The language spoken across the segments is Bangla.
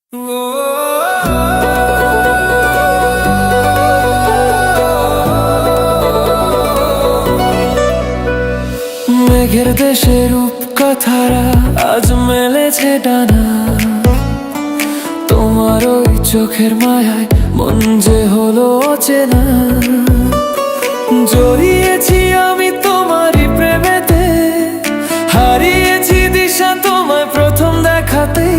মেঘের দেশে রূপকথারা আজ মেলেছে ডানা, তোমার ওই চোখের মায়ায় মন যে হলো অচেনা। জড়িয়েছি আমি তোমারই প্রেমেতে, হারিয়েছি দিশা তোমায় প্রথম দেখাতেই।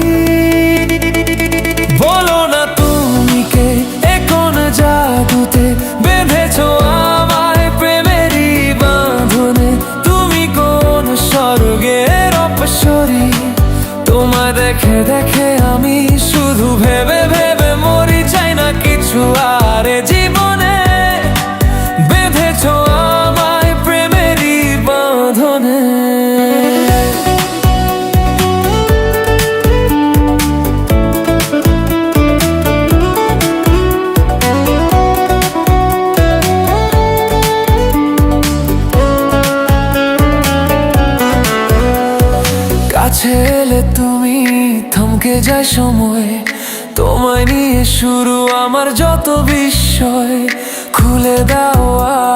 বলো না তুমি কে, এ কোন জাদুতে বেঁধেছো আমায় প্রেমেরই বাঁধনে। তুমি কোন স্বর্গের অপসরী, তোমায় দেখে দেখে আমি শুধু ভেবে ভেবে মরি। চাই না কিছু আর এ জীবনে, বেঁধেছো আমায় প্রেমেরই বাঁধনে। কাছে এলে তুমি থমকে যায় সময়, তোমায় নিয়ে শুরু আমার যত বিস্ময়। খুলে দাও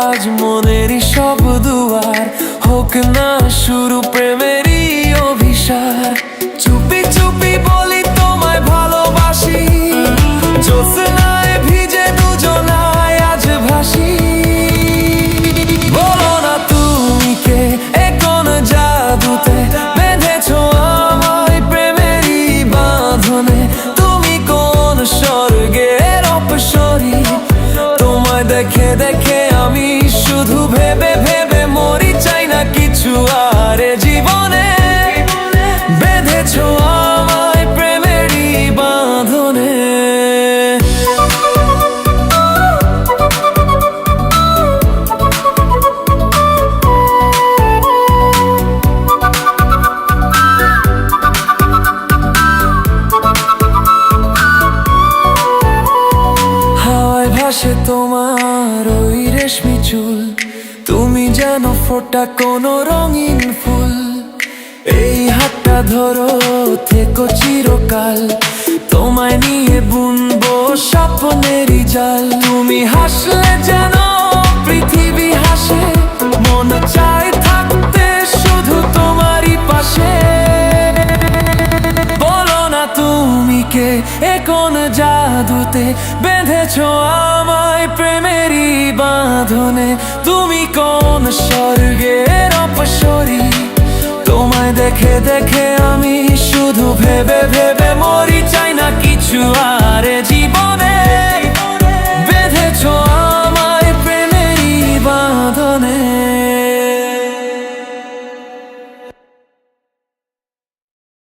আজ মনেরই সব দুয়ার, হোক না শুরু প্রেমেরই অভিসার। চুপি চুপি বলি তোমায় ভালোবাসি, জ্যোৎস্নায় ভিজে দুজনায় আজ ভাসি। বলো না তুমি কে, এ কোন জাদুতে বেঁধেছো আমায় প্রেমেরই বাঁধনে। তুমি কোন স্বর্গের অপসরী, তোমায় দেখে দেখে আমি শুধু ভেবে ভেবে মরি। চাই না কিছু আর এ জীবনে, বেঁধেছো আমায় প্রেমেরই বাঁধনে। হাওয়ায় ভাসে তোমার ওই রেশমি চুল, তুমি যেন ফোটা কোনো রঙিন ফুল। এই হাতটা ধরো থেকো চিরকাল, তোমায় নিয়ে বুনবো স্বপ্নেরই জাল। তুমি হাসলে যেন পৃথিবী হাসে, মন চায় থাকতে শুধু তোমারই পাশে। বলো না তুমি কে, এ কোন জাদুতে বেঁধেছো আমায় প্রেমেরই বাঁধনে। তুমি কোন স্বর্গের অপসরী, তোমায় দেখে দেখে আমি শুধু ভেবে ভেবে